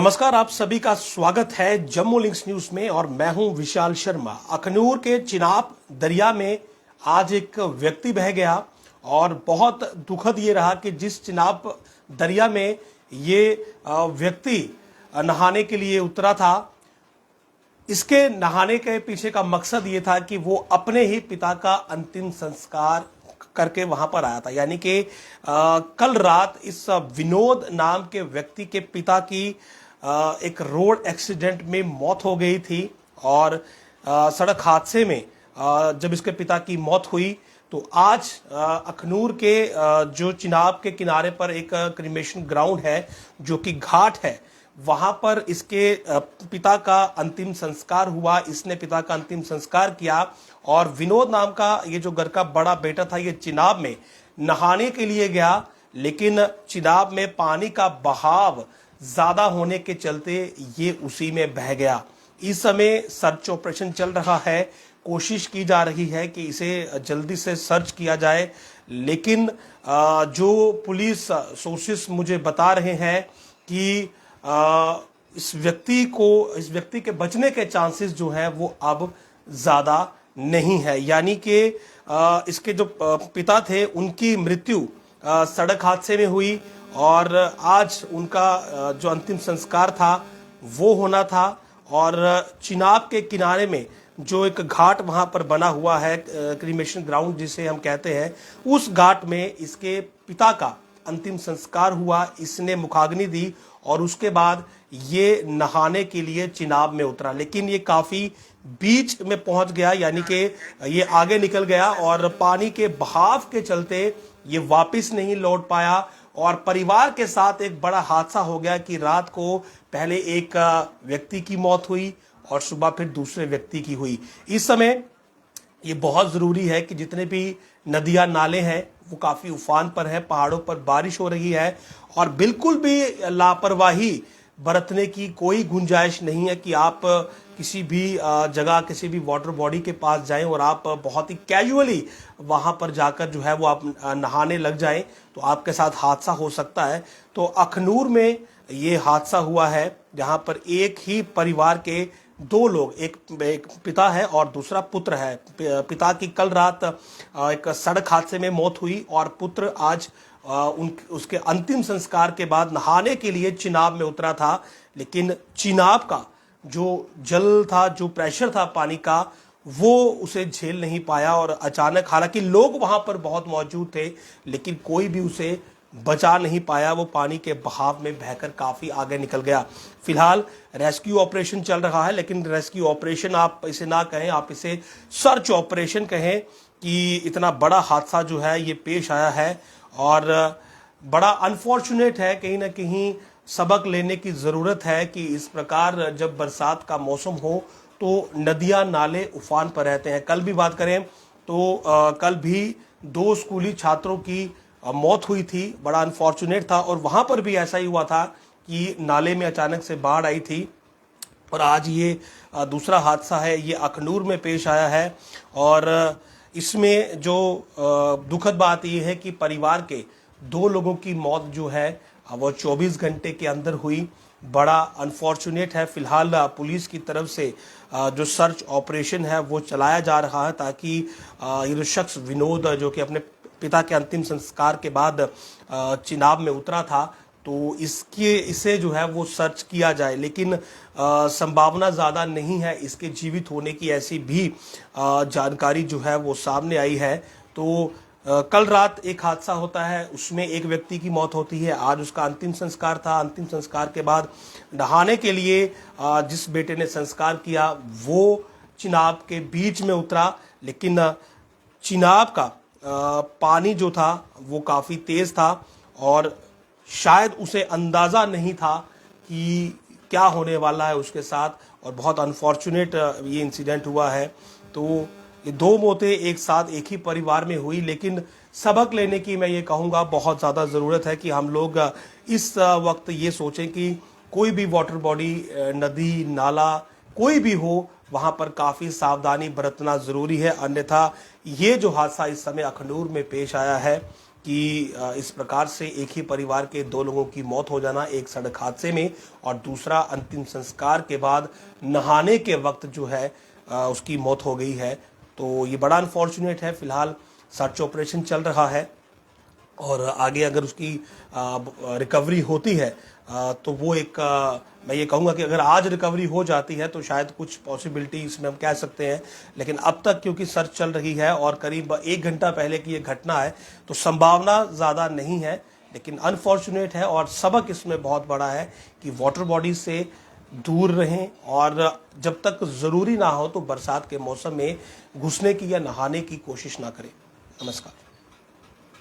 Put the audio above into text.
नमस्कार, आप सभी का स्वागत है जम्मू लिंक्स न्यूज में और मैं हूं विशाल शर्मा। अखनूर के चिनाब दरिया में आज एक व्यक्ति बह गया और बहुत दुखद ये रहा कि जिस चिनाब दरिया में ये व्यक्ति नहाने के लिए उतरा था, इसके नहाने के पीछे का मकसद ये था कि वो अपने ही पिता का अंतिम संस्कार करके वहां पर आया था। यानी कि कल रात इस विनोद नाम के व्यक्ति के पिता की एक रोड एक्सीडेंट में मौत हो गई थी और सड़क हादसे में जब इसके पिता की मौत हुई तो आज अखनूर के जो चिनाब के किनारे पर एक क्रिमेशन ग्राउंड है, जो कि घाट है, वहां पर इसके पिता का अंतिम संस्कार हुआ। इसने पिता का अंतिम संस्कार किया और विनोद नाम का ये जो घर का बड़ा बेटा था, ये चिनाब में नहाने के लिए गया, लेकिन चिनाब में पानी का बहाव ज्यादा होने के चलते ये उसी में बह गया। इस समय सर्च ऑपरेशन चल रहा है, कोशिश की जा रही है कि इसे जल्दी से सर्च किया जाए, लेकिन जो पुलिस सोर्सेस मुझे बता रहे हैं कि इस व्यक्ति के बचने के चांसेस जो है वो अब ज्यादा नहीं है। यानी कि इसके जो पिता थे उनकी मृत्यु सड़क हादसे में हुई और आज उनका जो अंतिम संस्कार था वो होना था। और चिनाब के किनारे में जो एक घाट वहां पर बना हुआ है, क्रीमेशन ग्राउंड जिसे हम कहते हैं, उस घाट में इसके पिता का अंतिम संस्कार हुआ। इसने मुखाग्नि दी और उसके बाद ये नहाने के लिए चिनाब में उतरा, लेकिन ये काफी बीच में पहुंच गया, यानी कि ये आगे निकल गया और पानी के बहाव के चलते ये वापस नहीं लौट पाया और परिवार के साथ एक बड़ा हादसा हो गया कि रात को पहले एक व्यक्ति की मौत हुई और सुबह फिर दूसरे व्यक्ति की हुई। इस समय ये बहुत जरूरी है कि जितने भी नदियां नाले हैं वो काफी उफान पर है, पहाड़ों पर बारिश हो रही है और बिल्कुल भी लापरवाही बरतने की कोई गुंजाइश नहीं है कि आप किसी भी जगह, किसी भी वाटर बॉडी के पास जाएं और आप बहुत ही कैजुअली वहां पर जाकर जो है वो आप नहाने लग जाएं तो आपके साथ हादसा हो सकता है। तो अखनूर में ये हादसा हुआ है जहां पर एक ही परिवार के दो लोग, एक पिता है और दूसरा पुत्र है। पिता की कल रात एक सड़क हादसे में मौत हुई और पुत्र आज उसके अंतिम संस्कार के बाद नहाने के लिए चिनाब में उतरा था, लेकिन चिनाब का जो जल था, जो प्रेशर था पानी का, वो उसे झेल नहीं पाया और अचानक, हालांकि लोग वहां पर बहुत मौजूद थे, लेकिन कोई भी उसे बचा नहीं पाया। वो पानी के बहाव में बहकर काफी आगे निकल गया। फिलहाल रेस्क्यू ऑपरेशन चल रहा है, लेकिन रेस्क्यू ऑपरेशन आप इसे ना कहें, आप इसे सर्च ऑपरेशन कहें कि इतना बड़ा हादसा जो है ये पेश आया है और बड़ा अनफॉर्चुनेट है। कहीं ना कहीं सबक लेने की जरूरत है कि इस प्रकार जब बरसात का मौसम हो तो नदियां नाले उफान पर रहते हैं। कल भी बात करें तो कल भी 2 स्कूली छात्रों की मौत हुई थी, बड़ा अनफॉर्चुनेट था और वहां पर भी ऐसा ही हुआ था कि नाले में अचानक से बाढ़ आई थी। और आज ये दूसरा हादसा है, ये अखनूर में पेश आया है और इसमें जो दुखद बात यह है कि परिवार के 2 लोगों की मौत जो है वो 24 घंटे के अंदर हुई। बड़ा अनफॉर्चुनेट है। फिलहाल पुलिस की तरफ से जो सर्च ऑपरेशन है वो चलाया जा रहा है ताकि ये जो शख्स विनोद, जो कि अपने पिता के अंतिम संस्कार के बाद चिनाब में उतरा था, तो इसे जो है वो सर्च किया जाए, लेकिन संभावना ज़्यादा नहीं है इसके जीवित होने की, ऐसी भी जानकारी जो है वो सामने आई है। तो कल रात एक हादसा होता है, उसमें एक व्यक्ति की मौत होती है, आज उसका अंतिम संस्कार था। अंतिम संस्कार के बाद नहाने के लिए जिस बेटे ने संस्कार किया वो चिनाब के बीच में उतरा, लेकिन चिनाब का पानी जो था वो काफ़ी तेज़ था और शायद उसे अंदाज़ा नहीं था कि क्या होने वाला है उसके साथ और बहुत अनफॉर्चुनेट ये इंसिडेंट हुआ है। तो ये 2 मौतें एक साथ एक ही परिवार में हुई, लेकिन सबक लेने की मैं ये कहूँगा बहुत ज़्यादा ज़रूरत है कि हम लोग इस वक्त ये सोचें कि कोई भी वाटर बॉडी, नदी नाला कोई भी हो, वहां पर काफी सावधानी बरतना जरूरी है। अन्यथा ये जो हादसा इस समय अखनूर में पेश आया है कि इस प्रकार से एक ही परिवार के 2 लोगों की मौत हो जाना एक सड़क हादसे में, और दूसरा अंतिम संस्कार के बाद नहाने के वक्त जो है उसकी मौत हो गई है। तो ये बड़ा अनफॉर्चुनेट है। फिलहाल सर्च ऑपरेशन चल रहा है और आगे अगर उसकी रिकवरी होती है तो वो एक मैं ये कहूँगा कि अगर आज रिकवरी हो जाती है तो शायद कुछ पॉसिबिलिटी इसमें हम कह सकते हैं, लेकिन अब तक क्योंकि सर्च चल रही है और करीब 1 घंटा पहले की ये घटना है तो संभावना ज़्यादा नहीं है। लेकिन अनफॉर्चुनेट है और सबक इसमें बहुत बड़ा है कि वाटर बॉडी से दूर रहें और जब तक ज़रूरी ना हो तो बरसात के मौसम में घुसने की या नहाने की कोशिश ना करें। नमस्कार।